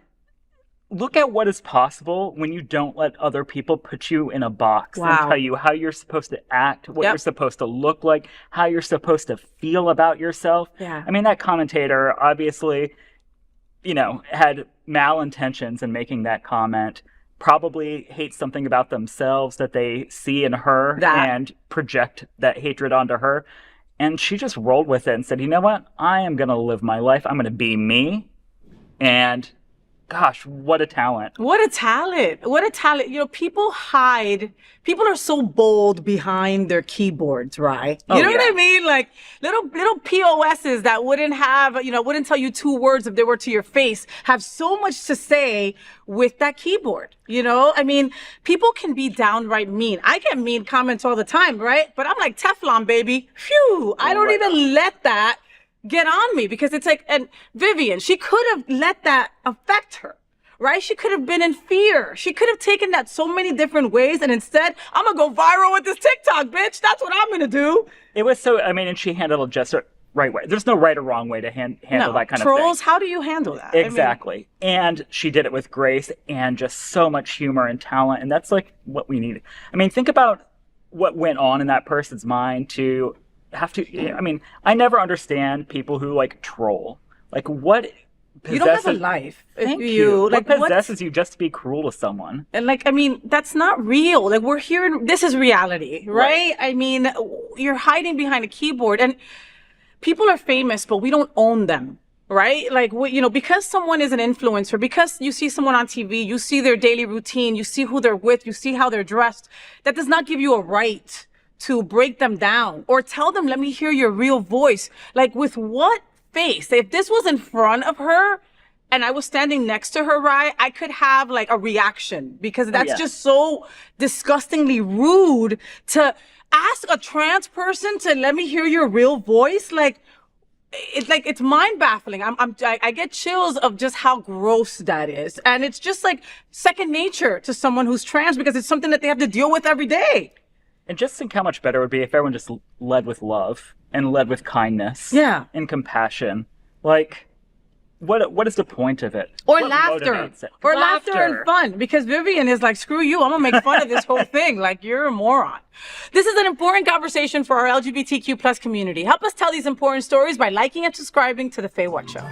Look at what is possible when you don't let other people put you in a box and Wow. tell you how you're supposed to act, what Yep. you're supposed to look like, how you're supposed to feel about yourself. Yeah. I mean, that commentator obviously, had malintentions in making that comment. Probably hates something about themselves that they see in her That. and project that hatred onto her. And she just rolled with it and said, you know what? I am going to live my life. I'm going to be me. And gosh, what a talent. What a talent. What a talent. You know, people are so bold behind their keyboards, right? You know what I mean? Like little POSs that wouldn't tell you 2 words if they were to your face, have so much to say with that keyboard. You know, I mean, people can be downright mean. I get mean comments all the time, right? But I'm like Teflon, baby. Phew. I don't even let that get on me, because it's like, and Vivian, she could have let that affect her, right? She could have been in fear. She could have taken that so many different ways, and instead, I'm gonna go viral with this TikTok, bitch. That's what I'm gonna do. It was so, I mean, and she handled it just the right way. There's no right or wrong way to handle that kind of thing. Trolls, how do you handle that? Exactly. And she did it with grace and just so much humor and talent, and that's like what we need. I mean, think about what went on in that person's mind to have to, I mean, I never understand people who like troll. Like, what possesses, you don't have a life. Thank you. Like, what possesses you just to be cruel to someone? And like, I mean, that's not real. Like, we're here in, this is reality, right? I mean, you're hiding behind a keyboard, and people are famous, but we don't own them. Right? Like, because someone is an influencer, because you see someone on TV, you see their daily routine, you see who they're with, you see how they're dressed, that does not give you a right to break them down or tell them, let me hear your real voice. Like, with what face? If this was in front of her and I was standing next to her, right, I could have like a reaction, because that's just so disgustingly rude to ask a trans person to let me hear your real voice. Like, it's mind baffling. I get chills of just how gross that is. And it's just like second nature to someone who's trans, because it's something that they have to deal with every day. And just think how much better it would be if everyone just led with love and led with kindness. Yeah. And compassion. Like, what is the point of it? Or what laughter. Or laughter and fun. Because Vivian is like, screw you, I'm gonna make fun of this whole thing. Like, you're a moron. This is an important conversation for our LGBTQ plus community. Help us tell these important stories by liking and subscribing to The FayWhat Show.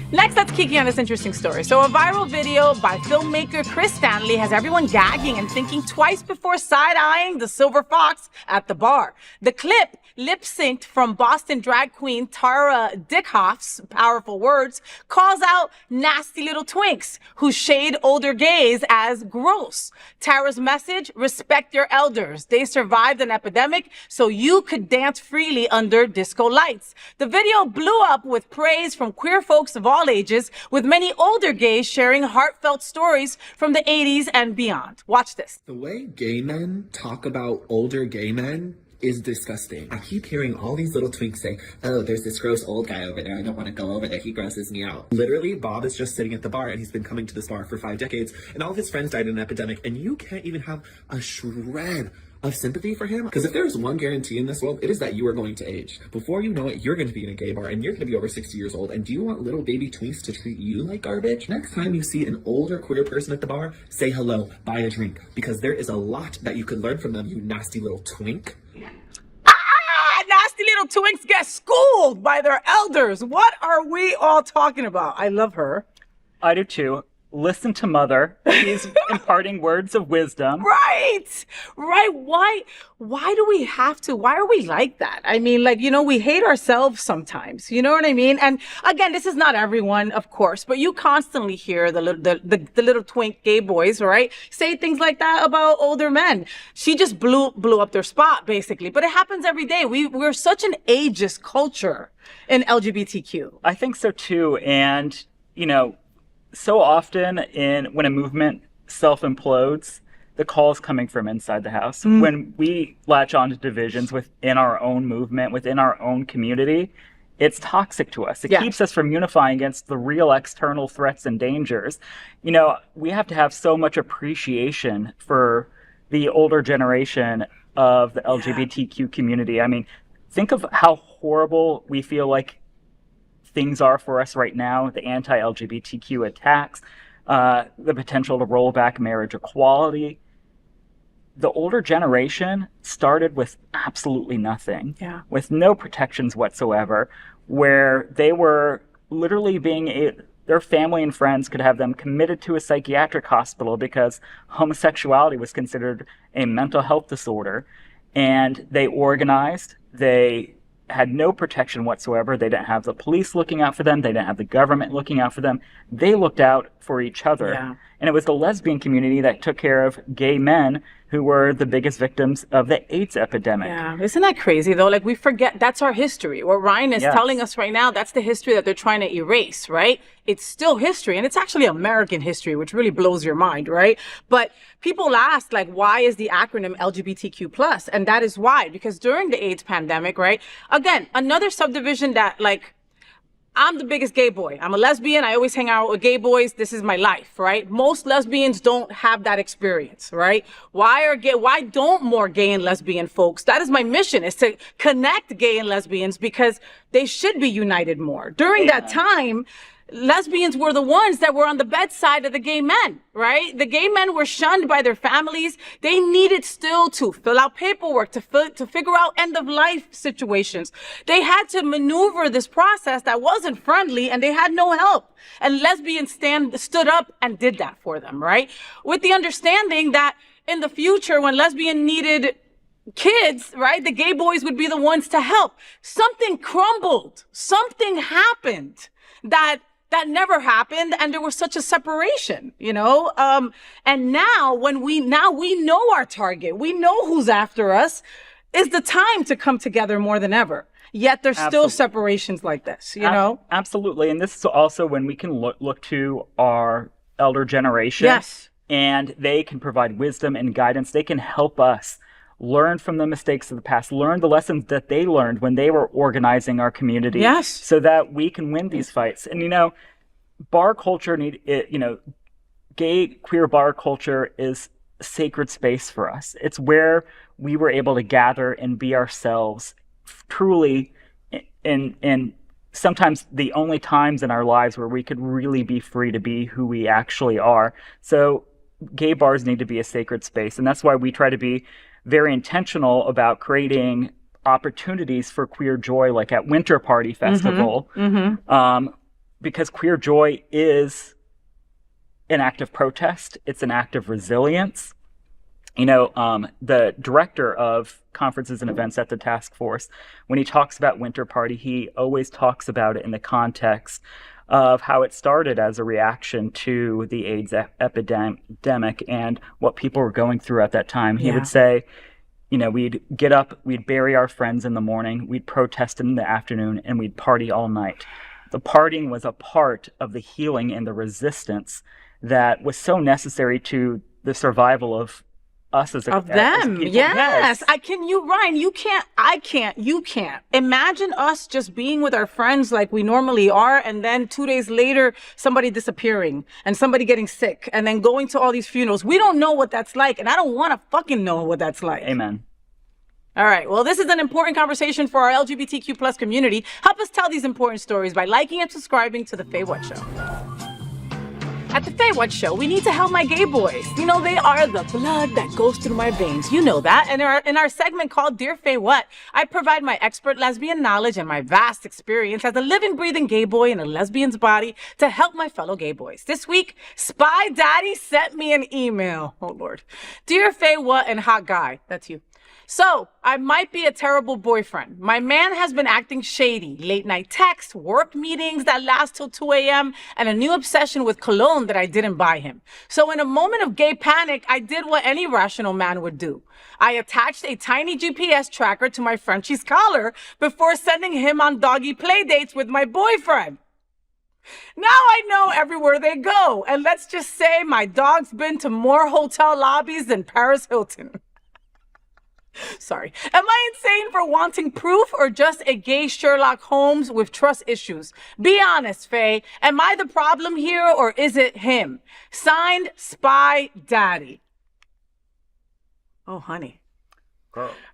Next, let's Kiki on this interesting story. So a viral video by filmmaker Chris Stanley has everyone gagging and thinking twice before side-eyeing the silver fox at the bar. The clip, lip-synced from Boston drag queen Tara Dickhoff's powerful words, calls out nasty little twinks who shade older gays as gross. Tara's message, respect your elders. They survived an epidemic, so you could dance freely under disco lights. The video blew up with praise from queer folks of all ages, with many older gays sharing heartfelt stories from the 80s and beyond. Watch this. The way gay men talk about older gay men is disgusting. I keep hearing all these little twinks say, oh, there's this gross old guy over there. I don't want to go over there. He grosses me out. Literally, Bob is just sitting at the bar, and he's been coming to this bar for 5 decades, and all of his friends died in an epidemic, and you can't even have a shred of sympathy for him. Because if there's one guarantee in this world, it is that you are going to age. Before you know it, you're going to be in a gay bar, and you're going to be over 60 years old. And do you want little baby twinks to treat you like garbage? Next time you see an older queer person at the bar, say hello, buy a drink, because there is a lot that you could learn from them, you nasty little twink. Nasty little twinks get schooled by their elders. What are we all talking about? I love her. I do too. Listen to Mother. She's imparting words of wisdom. Right. Why do we have to? Why are we like that? I mean, like, we hate ourselves sometimes. You know what I mean? And again, this is not everyone, of course, but you constantly hear the little twink gay boys, right, say things like that about older men. She just blew up their spot, basically. But it happens every day. We're such an ageist culture in LGBTQ. I think so too. And, so often when a movement self-implodes, the call is coming from inside the house. When we latch on to divisions within our own movement, within our own community, it's toxic to us. It keeps us from unifying against the real external threats and dangers. We have to have so much appreciation for the older generation of the LGBTQ community. I mean, think of how horrible we feel like things are for us right now, the anti-LGBTQ attacks, the potential to roll back marriage equality. The older generation started with absolutely nothing, with no protections whatsoever, where they were literally their family and friends could have them committed to a psychiatric hospital because homosexuality was considered a mental health disorder. And they organized, they had no protection whatsoever. They didn't have the police looking out for them. They didn't have the government looking out for them. They looked out for each other. Yeah. And it was the lesbian community that took care of gay men who were the biggest victims of the AIDS epidemic. Yeah, isn't that crazy though? Like we forget that's our history. What Ryan is telling us right now, that's the history that they're trying to erase, right? It's still history, and it's actually American history, which really blows your mind, right? But people ask, like, why is the acronym LGBTQ+? And that is why, because during the AIDS pandemic, right? Again, another subdivision that, like, I'm the biggest gay boy. I'm a lesbian. I always hang out with gay boys. This is my life, right? Most lesbians don't have that experience, right? Why don't more gay and lesbian folks? That is my mission, is to connect gay and lesbians, because they should be united more. During that time, lesbians were the ones that were on the bedside of the gay men, right? The gay men were shunned by their families. They needed still to fill out paperwork, to figure out end-of-life situations. They had to maneuver this process that wasn't friendly, and they had no help. And lesbians stood up and did that for them, right? With the understanding that in the future, when lesbian needed kids, right, the gay boys would be the ones to help. Something crumbled. Something happened that never happened, and there was such a separation, you know? And now we know our target, we know who's after us, is the time to come together more than ever. Yet there's still separations like this, you know? Absolutely. And this is also when we can look to our elder generation. Yes. And they can provide wisdom and guidance. They can help us learn from the mistakes of the past, learn the lessons that they learned when they were organizing our community. Yes. So that we can win these fights. And, you know, bar culture, gay, queer bar culture is a sacred space for us. It's where we were able to gather and be ourselves truly, in sometimes the only times in our lives where we could really be free to be who we actually are. So gay bars need to be a sacred space. And that's why we try to be very intentional about creating opportunities for queer joy, like at Winter Party Festival, because queer joy is an act of protest. It's an act of resilience. You know, the director of conferences and events at the task force, when he talks about Winter Party, he always talks about it in the context of how it started as a reaction to the AIDS epidemic and what people were going through at that time. He would say, you know, we'd get up, we'd bury our friends in the morning, we'd protest in the afternoon, and we'd party all night. The partying was a part of the healing and the resistance that was so necessary to the survival of us as of them. as people. Yes. Ryan, you can't. Imagine us just being with our friends like we normally are, and then 2 days later, somebody disappearing and somebody getting sick and then going to all these funerals. We don't know what that's like, and I don't want to fucking know what that's like. Amen. All right. Well, this is an important conversation for our LGBTQ plus community. Help us tell these important stories by liking and subscribing to The FayWhat Show. At The FayWhat Show, we need to help my gay boys. You know, they are the blood that goes through my veins. You know that. And in our segment called Dear FayWhat, I provide my expert lesbian knowledge and my vast experience as a living, breathing gay boy in a lesbian's body to help my fellow gay boys. This week, Spy Daddy sent me an email. Oh, Lord. Dear FayWhat and hot guy. That's you. So, I might be a terrible boyfriend. My man has been acting shady. Late night texts, work meetings that last till 2 a.m., and a new obsession with cologne that I didn't buy him. So in a moment of gay panic, I did what any rational man would do. I attached a tiny GPS tracker to my Frenchie's collar before sending him on doggy play dates with my boyfriend. Now I know everywhere they go. And let's just say my dog's been to more hotel lobbies than Paris Hilton. Sorry. Am I insane for wanting proof or just a gay Sherlock Holmes with trust issues? Be honest, Faye. Am I the problem here or is it him? Signed, Spy Daddy. Oh, honey.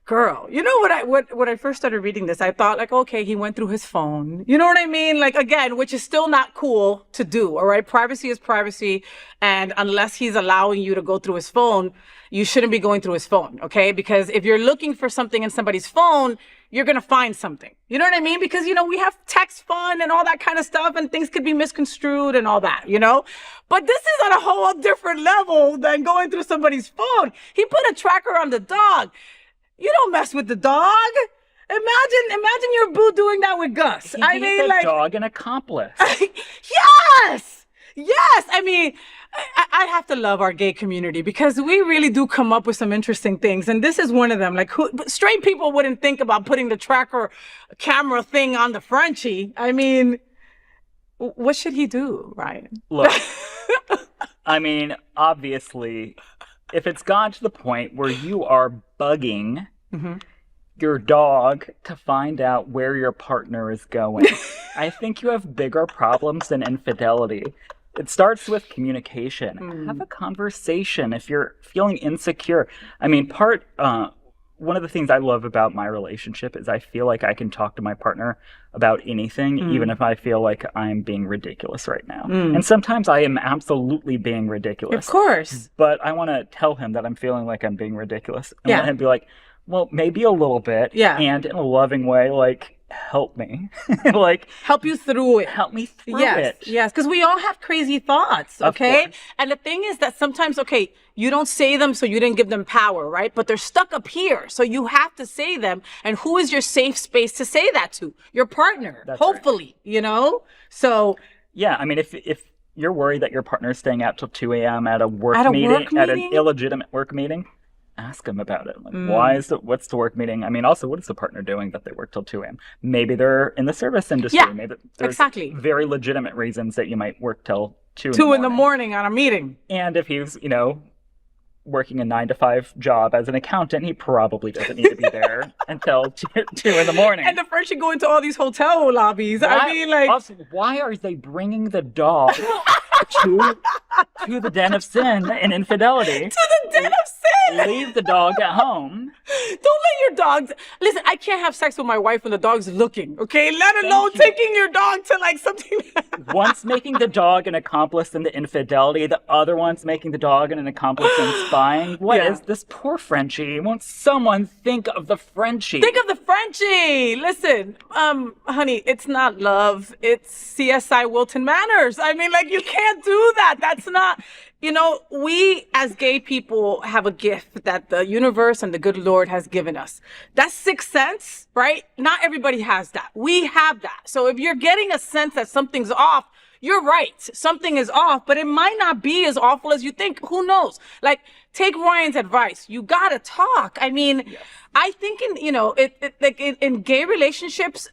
Girl. You know when I first started reading this, I thought like, okay, he went through his phone. You know what I mean? Like, again, which is still not cool to do, all right? Privacy is privacy. And unless he's allowing you to go through his phone, you shouldn't be going through his phone, okay? Because if you're looking for something in somebody's phone, you're going to find something. You know what I mean? Because, you know, we have text fun and all that kind of stuff, and things could be misconstrued and all that, you know? But this is on a whole different level than going through somebody's phone. He put a tracker on the dog. You don't mess with the dog. Imagine your boo doing that with Gus. I He's mean, a like, dog and accomplice. yes, yes. I mean, I have to love our gay community because we really do come up with some interesting things, and this is one of them. Like, straight people wouldn't think about putting the tracker camera thing on the Frenchie. I mean, what should he do, Ryan? Look, I mean, obviously, if it's gone to the point where you are bugging your dog to find out where your partner is going, I think you have bigger problems than infidelity. It starts with communication. Have a conversation if you're feeling insecure. I mean, one of the things I love about my relationship is I feel like I can talk to my partner about anything, even if I feel like I'm being ridiculous right now. And sometimes I am absolutely being ridiculous. Of course. But I want to tell him that I'm feeling like I'm being ridiculous. And let him be like, well, maybe a little bit. Yeah. And in a loving way, like, help me. Like, help you through it. help me through Yes, it. yes, because we all have crazy thoughts, Of okay? course. And the thing is that sometimes, okay, you don't say them, so you didn't give them power, right? But they're stuck up here, so you have to say them. And who is your safe space to say that to? Your partner, That's hopefully, you know? So, Yeah, I mean, if you're worried that your partner's staying out till 2 a.m. at a work At a meeting, work at an meeting? illegitimate work meeting, ask them about it. Like, what's the work meeting? I mean, also, what is the partner doing that they work till 2 a.m.? Maybe they're in the service industry. Yeah, Maybe there's exactly. very legitimate reasons that you might work till 2 2 in the morning on a meeting. And if he's, working a 9 to 5 job as an accountant, he probably doesn't need to be there until 2 in the morning. And the French should go into all these hotel lobbies. I mean, like... Also, why are they bringing the dog to the den of sin and infidelity? To the den of sin! Leave the dog at home. Don't let your dogs... Listen, I can't have sex with my wife when the dog's looking, okay? Let alone you. taking your dog to, like, something... One's making the dog an accomplice in the infidelity. The other one's making the dog an accomplice in spying. What is this poor Frenchie? Won't someone think of the Frenchie? Think of the Frenchie. Listen, honey, it's not love. It's CSI Wilton Manners. I mean, like, you can't do that. That's not... we as gay people have a gift that the universe and the good Lord has given us. That's sixth sense, right? Not everybody has that. We have that. So if you're getting a sense that something's off, you're right. Something is off, but it might not be as awful as you think. Who knows? Like, take Ryan's advice. You gotta talk. I mean, yes. I think in gay relationships,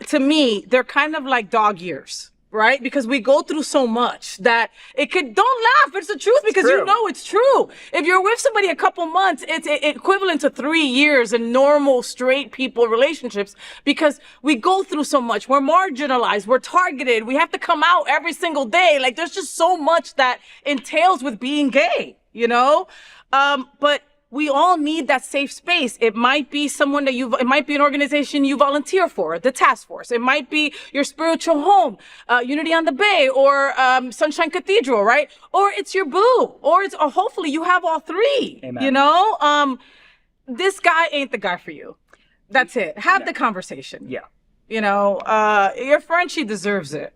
to me, they're kind of like dog years. Right? Because we go through so much that don't laugh. It's the truth because you know it's true. If you're with somebody a couple months, it's equivalent to 3 years in normal straight people relationships because we go through so much. We're marginalized. We're targeted. We have to come out every single day. Like there's just so much that entails with being gay, but we all need that safe space. It might be someone that it might be an organization you volunteer for, the task force. It might be your spiritual home, Unity on the Bay, or Sunshine Cathedral, right? Or it's your boo, or hopefully you have all three. Amen. This guy ain't the guy for you. That's it. Have the conversation. Yeah. Your friend, she deserves it.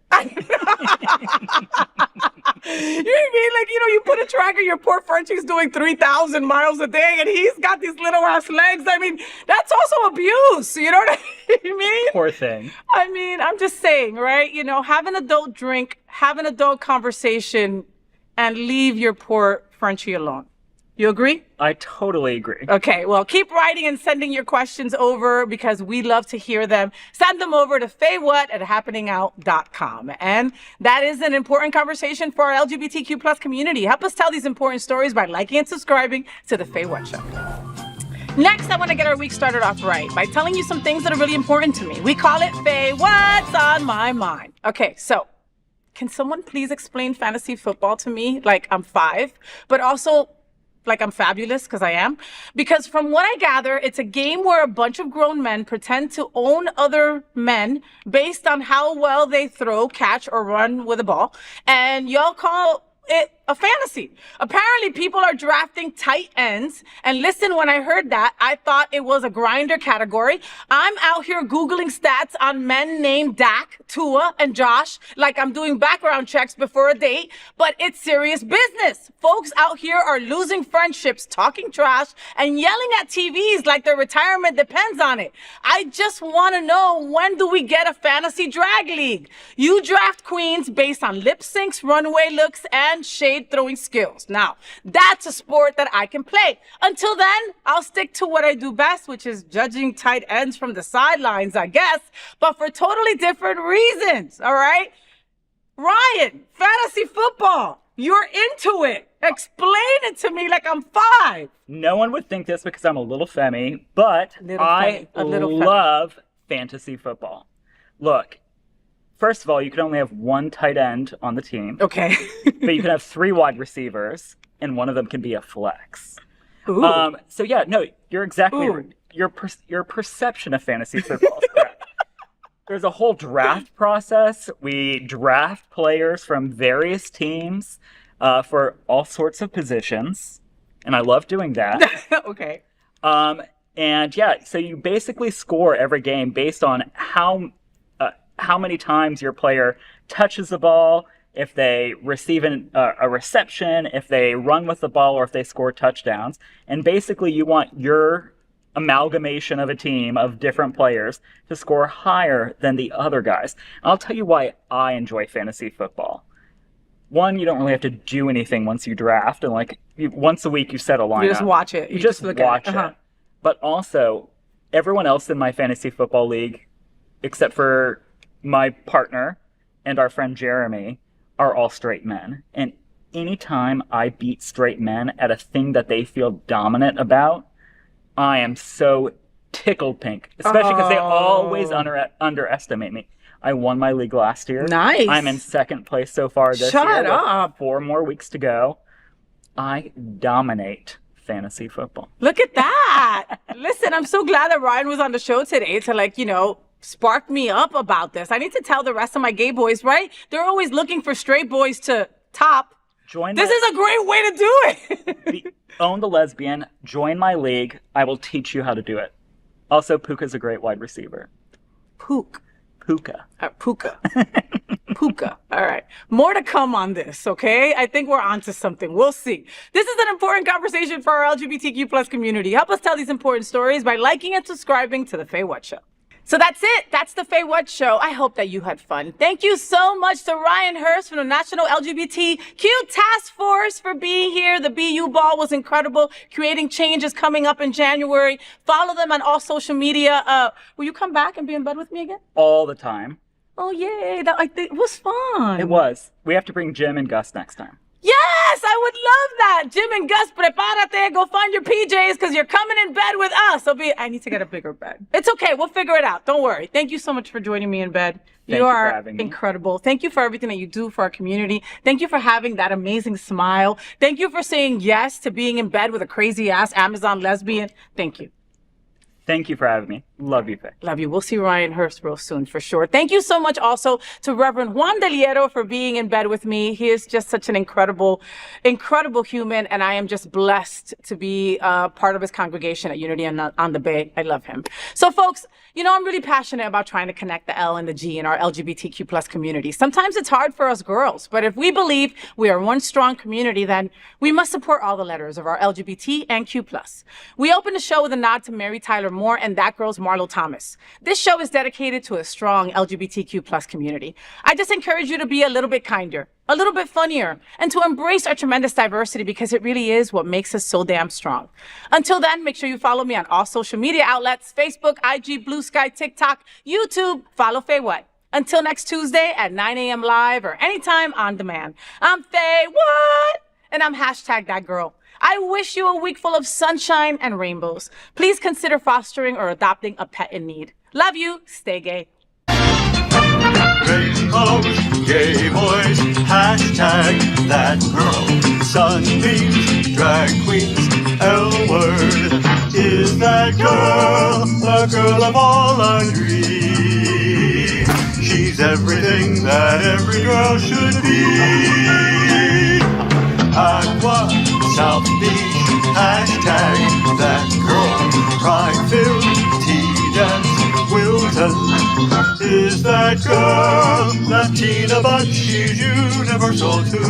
You know what I mean? Like, you put a tracker, your poor Frenchie's doing 3,000 miles a day and he's got these little ass legs. I mean, that's also abuse. You know what I mean? Poor thing. I mean, I'm just saying, right? Have an adult drink, have an adult conversation, and leave your poor Frenchie alone. You agree? I totally agree. Okay, well, keep writing and sending your questions over because we love to hear them. Send them over to FayWhat@happeningout.com. And that is an important conversation for our LGBTQ plus community. Help us tell these important stories by liking and subscribing to The FayWhat Show. Next, I want to get our week started off right by telling you some things that are really important to me. We call it Faye What's on My Mind. Okay, so can someone please explain fantasy football to me like I'm 5, but also like I'm fabulous, because I am. Because from what I gather, it's a game where a bunch of grown men pretend to own other men based on how well they throw, catch, or run with a ball. And y'all call it a fantasy. Apparently, people are drafting tight ends. And listen, when I heard that, I thought it was a grinder category. I'm out here Googling stats on men named Dak, Tua, and Josh, like I'm doing background checks before a date, but it's serious business. Folks out here are losing friendships, talking trash, and yelling at TVs like their retirement depends on it. I just want to know, when do we get a fantasy drag league? You draft queens based on lip syncs, runway looks, and shade throwing skills. Now, that's a sport that I can play. Until then, I'll stick to what I do best, which is judging tight ends from the sidelines, I guess, but for totally different reasons, all right? Ryan, fantasy football, you're into it. Explain it to me like I'm 5. No one would think this because I'm a little femmy, but I love fantasy football. Look, first of all, you can only have one tight end on the team. Okay. But you can have 3 wide receivers, and one of them can be a flex. Ooh. So yeah, no, you're exactly right. Your perception of fantasy football is correct. There's a whole draft process. We draft players from various teams for all sorts of positions, and I love doing that. Okay. And yeah, so you basically score every game based on how many times your player touches the ball, if they receive a reception, if they run with the ball, or if they score touchdowns. And basically you want your amalgamation of a team of different players to score higher than the other guys. And I'll tell you why I enjoy fantasy football. One, you don't really have to do anything once you draft, and once a week you set a lineup. You just watch it. You just look watch at it. Uh-huh. But also, everyone else in my fantasy football league, except for my partner and our friend Jeremy, are all straight men. And anytime I beat straight men at a thing that they feel dominant about, I am so tickled pink, especially because they always underestimate me. I won my league last year. Nice. I'm in second place so far this year. Shut up. 4 more weeks to go. I dominate fantasy football. Look at that. Listen, I'm so glad that Ryan was on the show today to spark me up about this. I need to tell the rest of my gay boys, right? They're always looking for straight boys to top. This is a great way to do it. Own the lesbian. Join my league. I will teach you how to do it. Also, Puka's a great wide receiver. Puka. Puka. All right. More to come on this, okay? I think we're onto something. We'll see. This is an important conversation for our LGBTQ plus community. Help us tell these important stories by liking and subscribing to The FayWhat Show. So that's it. That's The FayWhat Show. I hope that you had fun. Thank you so much to Ryan Hurst from the National LGBTQ Task Force for being here. The BU Ball was incredible. Creating Change is coming up in January. Follow them on all social media. Will you come back and be in bed with me again? All the time. Oh, yay. It was fun. It was. We have to bring Jim and Gus next time. Yes, I would love that. Jim and Gus, prepárate. Go find your PJs because you're coming in bed with us. I need to get a bigger bed. It's okay. We'll figure it out. Don't worry. Thank you so much for joining me in bed. You are for having me. Incredible. Thank you for everything that you do for our community. Thank you for having that amazing smile. Thank you for saying yes to being in bed with a crazy ass Amazon lesbian. Thank you. Thank you for having me. Love you, Faye. Love you. We'll see Ryan Hurst real soon for sure. Thank you so much also to Reverend Juan Del Hierro for being in bed with me. He is just such an incredible human, and I am just blessed to be part of his congregation at Unity on the Bay. I love him. So folks, I'm really passionate about trying to connect the L and the G in our LGBTQ plus community. Sometimes it's hard for us girls, but if we believe we are one strong community, then we must support all the letters of our LGBT and Q+. We opened the show with a nod to Mary Tyler Moore and That Girl's Marlo Thomas. This show is dedicated to a strong LGBTQ plus community. I just encourage you to be a little bit kinder, a little bit funnier, and to embrace our tremendous diversity because it really is what makes us so damn strong. Until then, make sure you follow me on all social media outlets, Facebook, IG, Blue Sky, TikTok, YouTube. Follow FayWhat. Until next Tuesday at 9 a.m. live or anytime on demand. I'm FayWhat, and I'm #ThatGirl. I wish you a week full of sunshine and rainbows. Please consider fostering or adopting a pet in need. Love you. Stay gay. Rainbows, gay boys, #ThatGirl. Sunbeams, drag queens, L-word. Is that girl the girl of all our dreams? She's everything that every girl should be. Aqua, South Beach, hashtag that girl. Pride-filled tea dance, Wilton is that girl. Latina, but she's universal too.